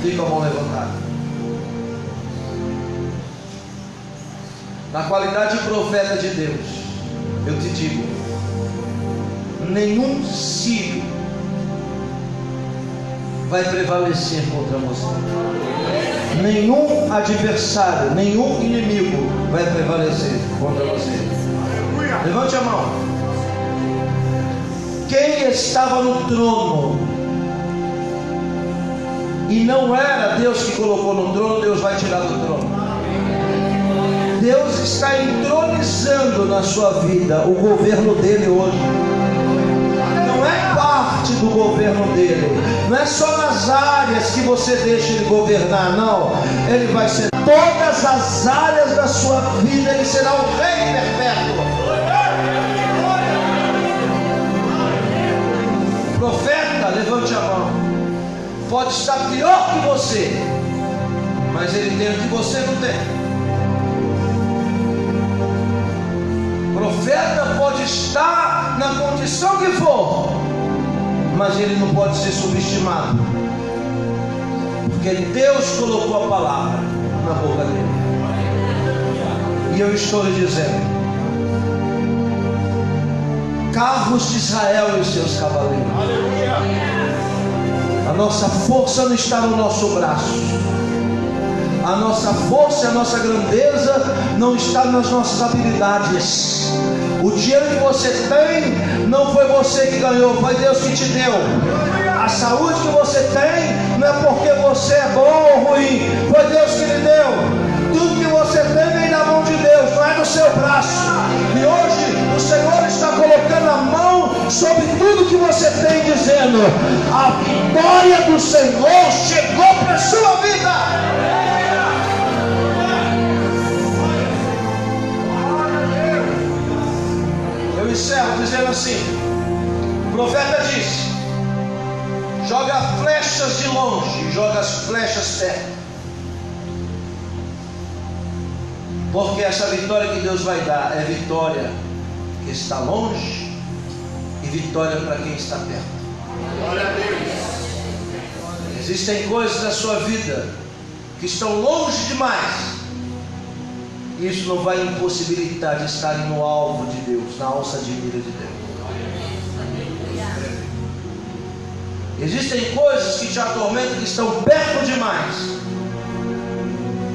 Fica a mão levantada. Na qualidade de profeta de Deus, eu te digo: nenhum sírio vai prevalecer contra você. Nenhum adversário, nenhum inimigo vai prevalecer contra você. Levante a mão. Quem estava no trono e não era Deus que colocou no trono, Deus vai tirar do trono. Deus está entronizando na sua vida o governo dele hoje. Não é parte do governo dele, não é só nas áreas que você deixa ele governar, não. Ele vai ser todas as áreas da sua vida, ele será o rei perpétuo. Profeta, levante a mão. Pode estar pior que você, mas ele tem o que você não tem. Profeta pode estar na condição que for, mas ele não pode ser subestimado, porque Deus colocou a palavra na boca dele. E eu estou lhe dizendo: carros de Israel e os seus cavaleiros. A nossa força não está no nosso braço. A nossa força e a nossa grandeza não está nas nossas habilidades. O dinheiro que você tem não foi você que ganhou, foi Deus que te deu. A saúde que você tem não é porque você é bom ou ruim, foi Deus que lhe deu. Tudo que você tem vem da mão de Deus, não é do seu braço. E hoje o Senhor está colocando a mão sobre tudo que você tem, dizendo: a vitória do Senhor chegou para a sua vida. Eu encerro dizendo assim: o profeta disse: joga flechas de longe, joga as flechas perto. Porque essa vitória que Deus vai dar é vitória que está longe e vitória para quem está perto. Glória a Deus. Existem coisas na sua vida que estão longe demais. Isso não vai impossibilitar de estarem no alvo de Deus, na alça de mira de Deus. Existem coisas que te atormentam que estão perto demais.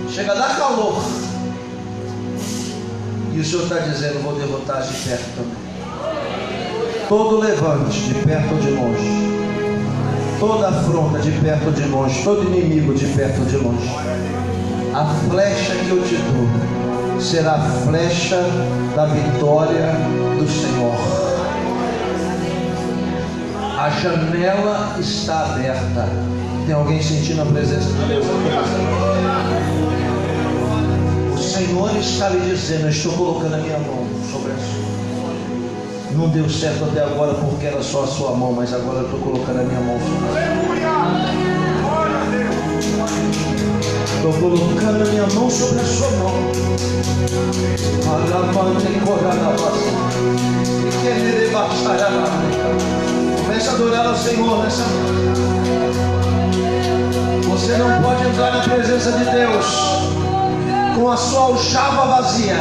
Chega a dar calor. E o Senhor está dizendo: vou derrotar de perto também. Todo levante, de perto ou de longe. Toda afronta, de perto ou de longe. Todo inimigo, de perto ou de longe. A flecha que eu te dou será a flecha da vitória do Senhor. A janela está aberta. Tem alguém sentindo a presença de Deus? O Senhor está lhe dizendo: eu estou colocando a minha mão sobre a sua. Não deu certo até agora porque era só a sua mão, mas agora eu estou colocando a minha mão sobre a sua. Estou colocando a minha mão sobre a sua mão. Comece a adorar ao Senhor nessa noite. Você não pode entrar na presença de Deus com a sua aljava vazia,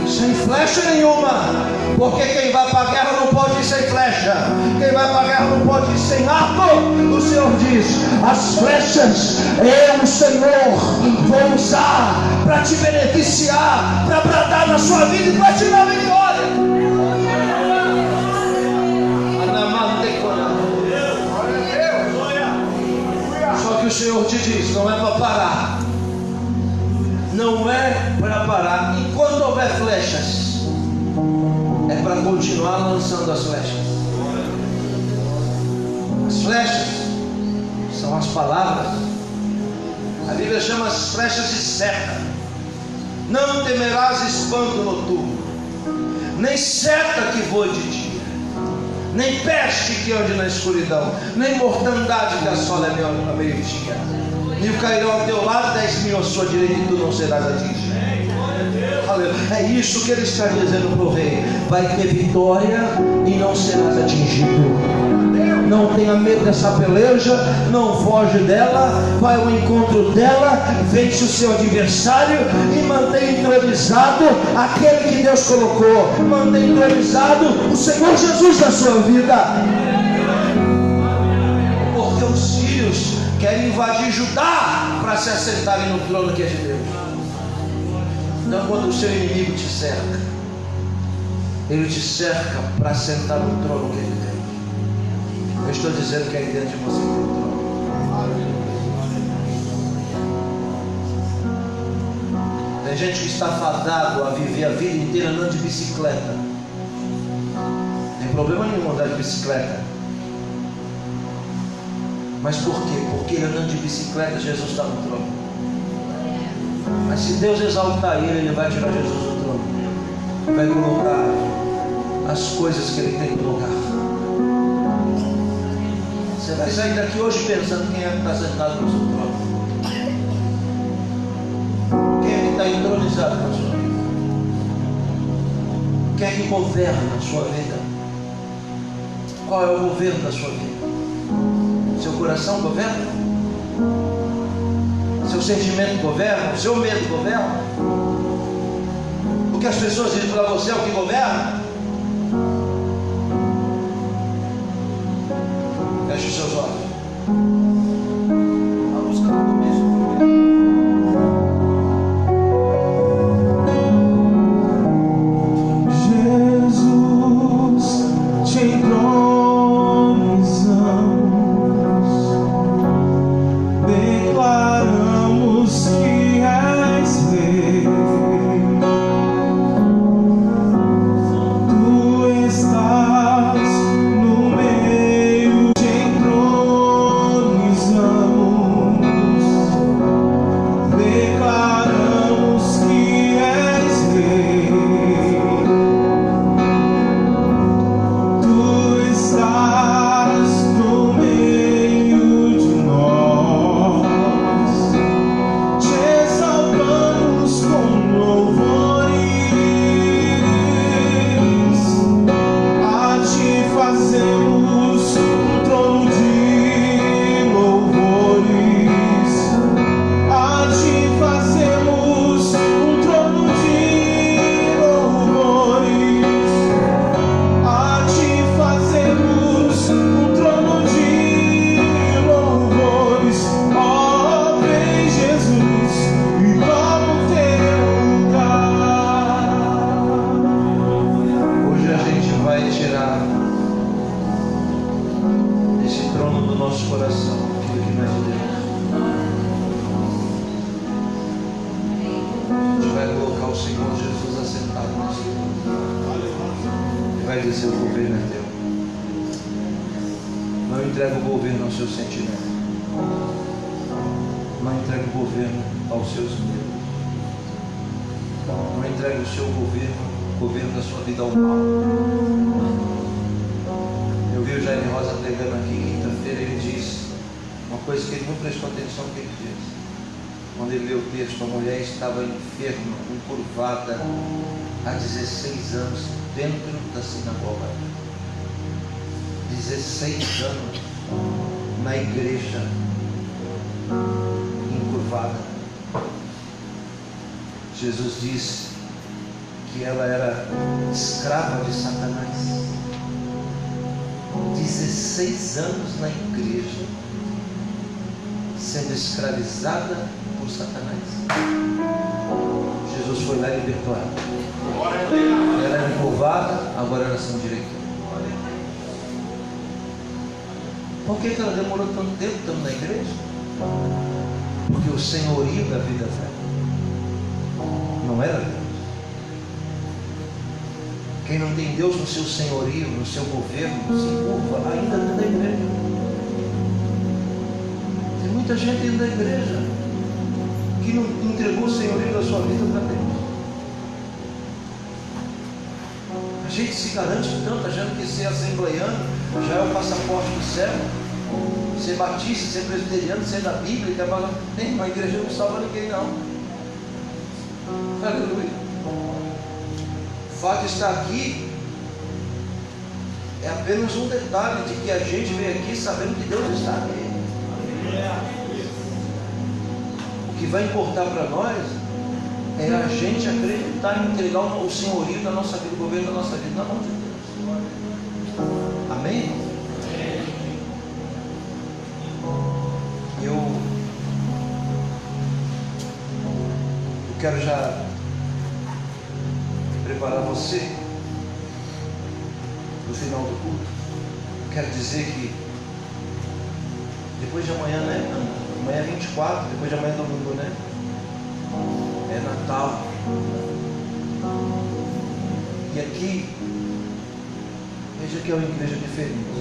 sem flecha nenhuma, porque quem vai para a guerra não pode ir sem flecha, quem vai para a guerra não pode ir sem arco. O Senhor diz: as flechas eu, o Senhor, vou usar para te beneficiar, para bradar na sua vida e para te dar vitória. Só que o Senhor te diz: não é para parar. Não é para parar. Enquanto houver flechas, é para continuar lançando as flechas. As flechas são as palavras. A Bíblia chama as flechas de seta. Não temerás espanto noturno, nem seta que voe de dia, nem peste que ande na escuridão, nem mortandade que assole a meio-dia. Mil cairão ao teu lado, 10.000 à sua direita, e tu não serás atingido. É isso que ele está dizendo para o rei: vai ter vitória e não serás atingido. Não tenha medo dessa peleja, não foge dela, vai ao encontro dela, vence o seu adversário e mantém entronizado aquele que Deus colocou. Mantém entronizado o Senhor Jesus na sua vida. Porque os filhos querem invadir Judá para se assentarem no trono que é de Deus. Então, quando o seu inimigo te cerca, ele te cerca para sentar no trono que ele tem. Eu estou dizendo que aí dentro de você tem um trono. Tem gente que está fadado a viver a vida inteira andando de bicicleta. Não tem problema nenhum andar de bicicleta. Mas por quê? Porque ele andando de bicicleta, Jesus está no trono. Mas se Deus exaltar ele vai tirar Jesus do trono. Vai colocar as coisas que ele tem no lugar. Você vai sair daqui hoje pensando quem é que está sentado no seu trono. Quem é que está entronizado na sua vida? Quem é que governa a sua vida? Qual é o governo da sua vida? Seu coração governa? Seu sentimento governa? O seu medo governa? O que as pessoas dizem para você é o que governa? Feche os seus olhos. A música no começo. Jesus, te entronizamos, declaramos que és Rei. Tu estás no meio, te entronizamos, declaramos que és Rei. Tu estás no meio de nós, te exaltamos com louvores, a ti fazemos um trono de louvores, a ti fazemos um trono de louvores, a ti fazemos um trono de louvores. Ó, vem Jesus e toma o teu lugar. Hoje a gente vai tirar desse trono do nosso coração aquilo que nós devemos. A gente vai colocar o Senhor Jesus assentado nesse trono e vai dizer: o governo é teu. Não entrega o governo aos seus sentimentos. Não entrega o governo aos seus medos. Não entrega o seu governo, o governo da sua vida ao mal. Eu vi o Jaime Rosa pregando aqui quinta-feira, ele disse uma coisa que ele não prestou atenção que ele disse. Quando ele leu o texto, a mulher estava enferma, encurvada, há 16 anos, dentro da sinagoga. 16 anos na igreja, encurvada. Jesus disse que ela era escrava de Satanás. 16 anos na igreja, sendo escravizada por Satanás. Jesus foi lá e libertou ela. Ela era encurvada, agora ela se endireitou. Por que ela demorou tanto tempo estando na igreja? Porque o senhorio da vida velha não era Deus. Quem não tem Deus no seu senhorio, no seu governo, se encurva ainda dentro da igreja. Tem muita gente dentro da igreja que não entregou o senhorio da sua vida para Deus. A gente se garante tanto, achando que ser assembleiano já é o passaporte do céu. Ser batista, ser presbiteriano, ser da Bíblia, que é uma igreja não salva ninguém, não. Aleluia. O fato de estar aqui é apenas um detalhe de que a gente veio aqui sabendo que Deus está aqui. O que vai importar para nós é a gente acreditar em entregar o senhorio da nossa vida, o governo da nossa vida na mão de Deus. Amém? Eu quero já preparar você no final do culto. Quero dizer que depois de amanhã, né? Amanhã é 24, depois de amanhã é domingo, né? é Natal. E aqui, veja que é uma igreja diferente.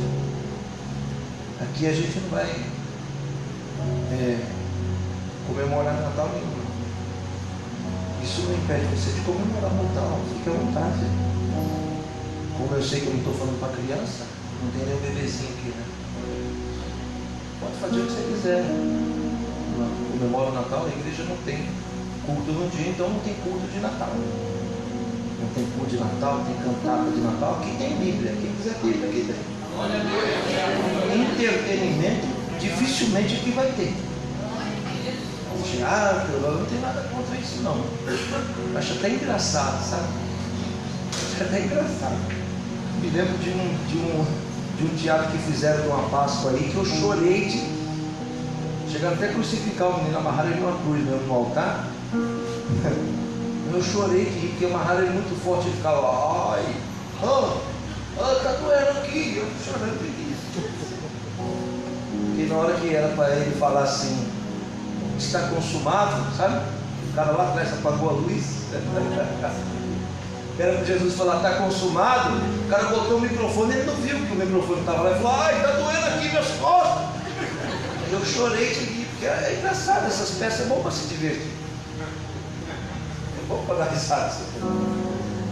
Aqui a gente não vai comemorar Natal nenhum. Isso não impede você de comemorar Natal, fique à vontade. Como eu sei que eu não estou falando para criança, não tem nenhum bebezinho aqui, né? Pode fazer o que você quiser. Comemora o Natal, a igreja não tem culto no dia, então não tem culto de Natal. Não tem culto de Natal, tem cantata de Natal. Aqui tem Bíblia, quem quiser Bíblia, aqui tem. Entretenimento, dificilmente aqui vai ter. Teatro, não tem nada contra isso não. Acho até engraçado, sabe? Acho até engraçado. Me lembro de um teatro que fizeram de uma Páscoa aí, que eu chorei de... Chegaram até a crucificar o menino, amarraram ele numa cruz mesmo no altar. Eu chorei de rir, porque amarraram ele muito forte, ele ficava, ai, tá doendo aqui, eu chorando de rir. E na hora que era para ele falar assim, está consumado, sabe? O cara lá atrás apagou a luz. Era para Jesus falar, está consumado. O cara botou o microfone, ele não viu que o microfone estava lá e falou, ai, está doendo aqui minhas costas. Eu chorei de rir, porque é engraçado, essas peças é bom para se divertir. É bom para dar risada.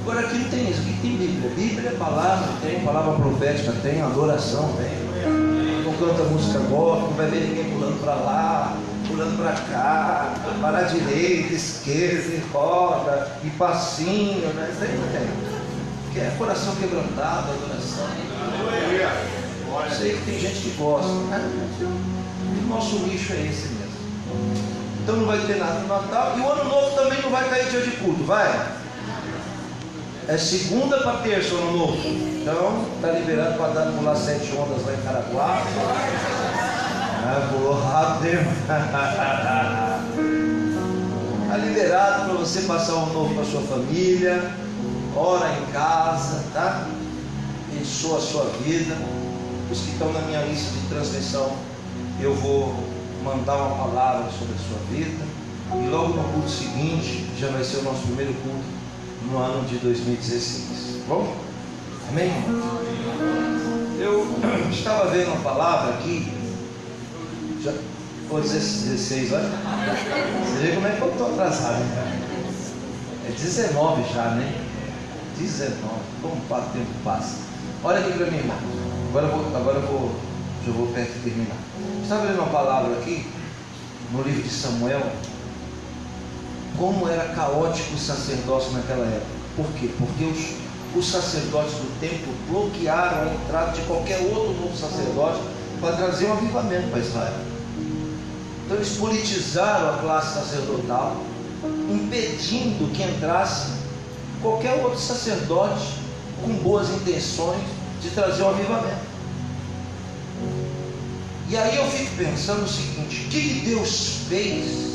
Agora aqui não tem isso, aqui tem Bíblia. Bíblia é palavra, tem palavra profética, tem adoração, tem. Não canta música gospel, não vai ver ninguém pulando para lá, pulando para cá, para a direita, esquerda, e roda, e passinho, né? Isso aí não tem. Que é coração quebrantado, adoração. Eu sei que tem gente que gosta, né? O nosso nicho é esse mesmo. Então não vai ter nada no Natal. E o Ano Novo também não vai cair dia de culto, vai? É segunda para terça o Ano Novo. Então está liberado para dar pular 7 ondas lá em Caraguá. Está liberado para você passar o Ano Novo com a sua família. Ora em casa, tá? Abençoa a sua vida. Os que estão na minha lista de transmissão, eu vou mandar uma palavra sobre a sua vida. E logo no culto seguinte, já vai ser o nosso primeiro culto no ano de 2016. Bom? Amém? Eu estava vendo uma palavra aqui. Já foi 16, olha. Você vê como é que eu estou atrasado, né? É 19 já, né? 19. Como o tempo passa. Olha aqui para mim, irmão. Agora eu vou perto de terminar. Estava lendo uma palavra aqui, no livro de Samuel, como era caótico o sacerdócio naquela época. Por quê? Porque os sacerdotes do templo bloquearam a entrada de qualquer outro novo sacerdote para trazer um avivamento para Israel. Então eles politizaram a classe sacerdotal, impedindo que entrasse qualquer outro sacerdote com boas intenções de trazer um avivamento. E aí eu fico pensando o seguinte: o que Deus fez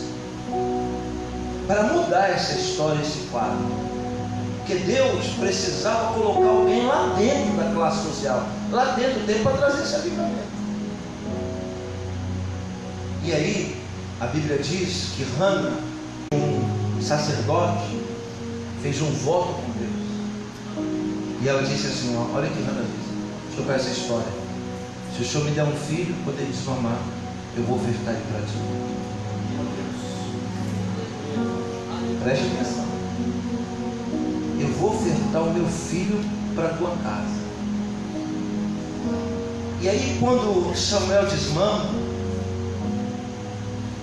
para mudar essa história, esse quadro? Porque Deus precisava colocar alguém lá dentro da classe social, lá dentro dele, para trazer esse avivamento. E aí a Bíblia diz que Hana, um sacerdote, fez um voto com Deus. E ela disse assim, olha o que Hana diz. Deixa eu ver essa história. Se o Senhor me der um filho, quando ele desmamar, eu vou ofertar ele para ti. Preste atenção. Eu vou ofertar o meu filho para a tua casa. E aí quando Samuel desmama,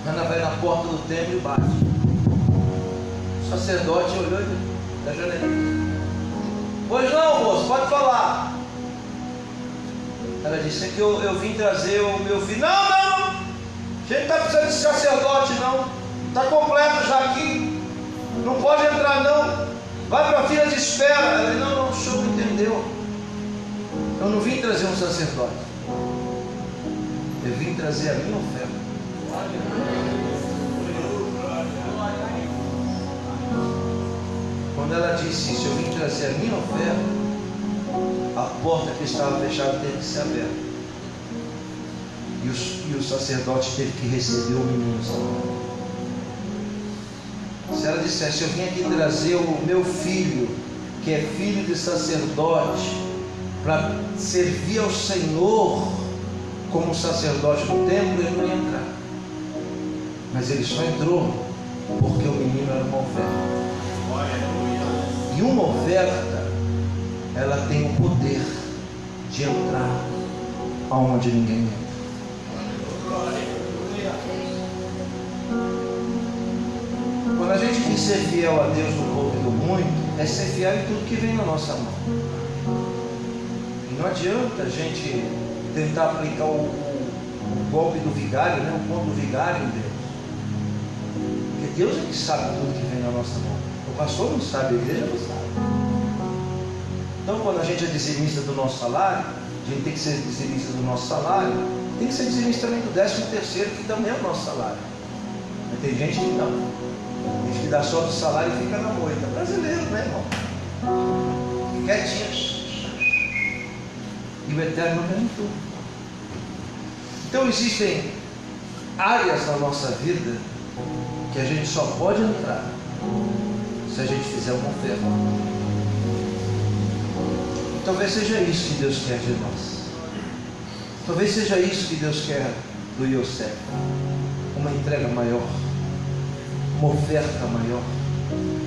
Hana vai na porta do templo e bate. O sacerdote olhou da janela. Pois não, moço, pode falar. Ela disse que eu vim trazer o meu filho. Não, a gente não está precisando de sacerdote não. Está completo já aqui. Não pode entrar não. Vai para a fila de espera. Ela disse, não, o senhor não entendeu. Eu não vim trazer um sacerdote. Eu vim trazer a minha oferta. Quando ela disse isso, eu vim trazer a minha oferta, a porta que estava fechada teve que ser aberta. E o sacerdote teve que receber o menino Samuel. Se ela dissesse: eu vim aqui trazer o meu filho, que é filho de sacerdote, para servir ao Senhor como sacerdote no templo, ele não ia entrar. Mas ele só entrou porque o menino era uma oferta. E uma oferta, ela tem o poder de entrar aonde ninguém entra. Quando a gente quer ser fiel a Deus no pouco e no muito, é ser fiel em tudo que vem na nossa mão. E não adianta a gente tentar aplicar o golpe do vigário, né? O ponto do vigário em Deus. Porque Deus é que sabe tudo que vem na nossa mão. O pastor não sabe, a igreja não sabe. Então, quando a gente é dizimista do nosso salário, a gente tem que ser dizimista do nosso salário, tem que ser dizimista também do 13º, que também é o nosso salário. Mas tem gente que não. Tem gente que dá só do salário e fica na moita. Brasileiro, né, irmão? Quietinho. E o Eterno vem tudo. Então existem áreas na nossa vida que a gente só pode entrar se a gente fizer uma oferta. Talvez seja isso que Deus quer de nós. Talvez seja isso que Deus quer do Yosef. Uma entrega maior, uma oferta maior.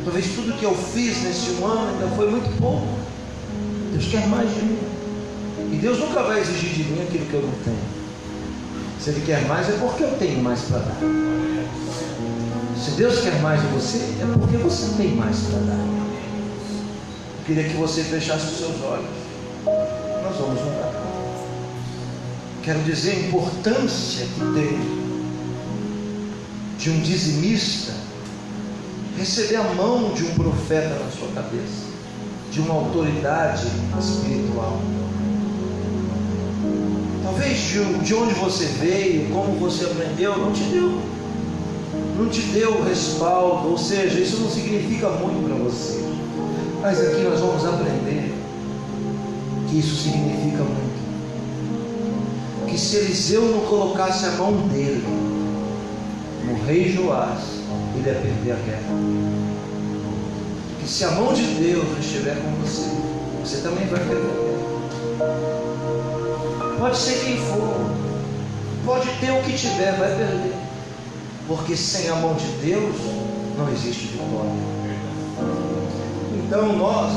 Talvez tudo que eu fiz nesse ano ainda foi muito pouco. Deus quer mais de mim. E Deus nunca vai exigir de mim aquilo que eu não tenho. Se Ele quer mais, é porque eu tenho mais para dar. Se Deus quer mais de você, é porque você tem mais para dar. Eu queria que você fechasse os seus olhos. Nós vamos orar. Quero dizer a importância que tem de um dizimista receber a mão de um profeta na sua cabeça, de uma autoridade espiritual. Talvez de onde você veio, como você aprendeu, não te deu respaldo, ou seja, isso não significa muito para você. Mas aqui nós vamos aprender que isso significa muito. Que se Eliseu não colocasse a mão dele no rei Joás, ele ia perder a guerra. Que se a mão de Deus estiver com você, você também vai perder a guerra. Pode ser quem for, pode ter o que tiver, vai perder. Porque sem a mão de Deus não existe vitória. Então nós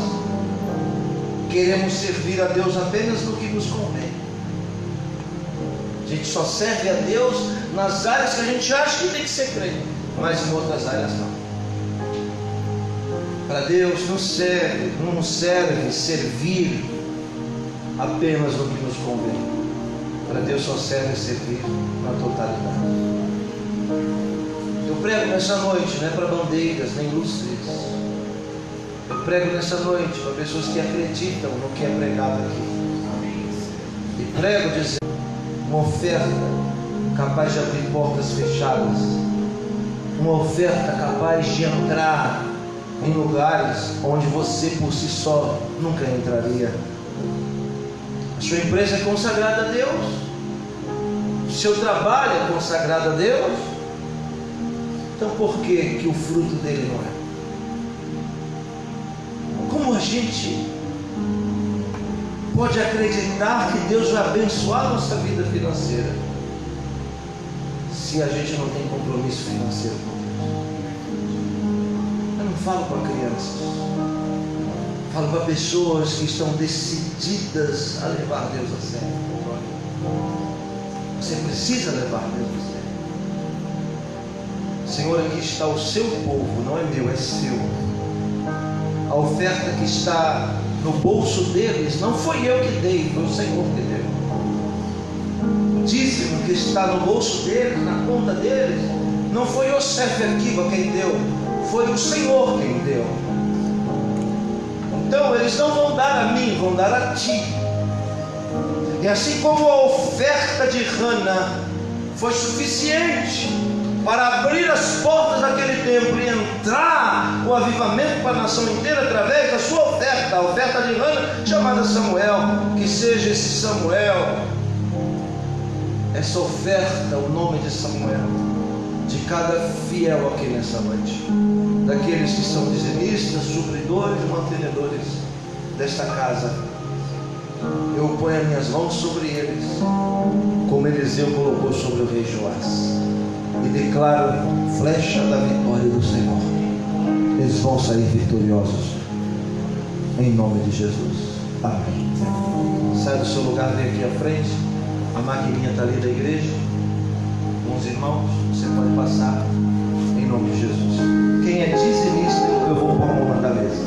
queremos servir a Deus apenas no que nos convém. A gente só serve a Deus nas áreas que a gente acha que tem que ser crente, mas em outras áreas não. Para Deus não serve servir apenas no que nos convém. Para Deus só serve servir na totalidade. Eu prego nessa noite, não é para bandeiras nem lustres. Eu prego nessa noite para pessoas que acreditam no que é pregado aqui. E prego dizendo uma oferta capaz de abrir portas fechadas, uma oferta capaz de entrar em lugares onde você por si só nunca entraria. A sua empresa é consagrada a Deus, o seu trabalho é consagrado a Deus. Então por que o fruto dele não é? Como a gente pode acreditar que Deus vai abençoar a nossa vida financeira se a gente não tem compromisso financeiro com Deus? Eu não falo para crianças, falo para pessoas que estão decididas a levar Deus a sério. Você precisa levar Deus a sério. Senhor, aqui está o seu povo, não é meu, é seu. A oferta que está no bolso deles, não foi eu que dei, foi o Senhor que deu. O dízimo que está no bolso deles, na conta deles, não foi Yosef Akiva quem deu, foi o Senhor quem deu. Então eles não vão dar a mim, vão dar a ti. E assim como a oferta de Hana foi suficiente para abrir as portas daquele templo e entrar o avivamento para a nação inteira através da sua oferta, a oferta de Hana chamada Samuel, que seja esse Samuel, essa oferta, o nome de Samuel, de cada fiel aqui nessa noite, daqueles que são dizimistas, supridores e mantenedores desta casa. Eu ponho as minhas mãos sobre eles, como Eliseu colocou sobre o rei Joás, e declaro flecha da vitória do Senhor. Eles vão sair vitoriosos, em nome de Jesus. Amém. Sai do seu lugar, vem aqui à frente. A maquininha está ali da igreja. Bons irmãos, você pode passar, em nome de Jesus. Quem é dizimista, eu vou pôr a mão na cabeça.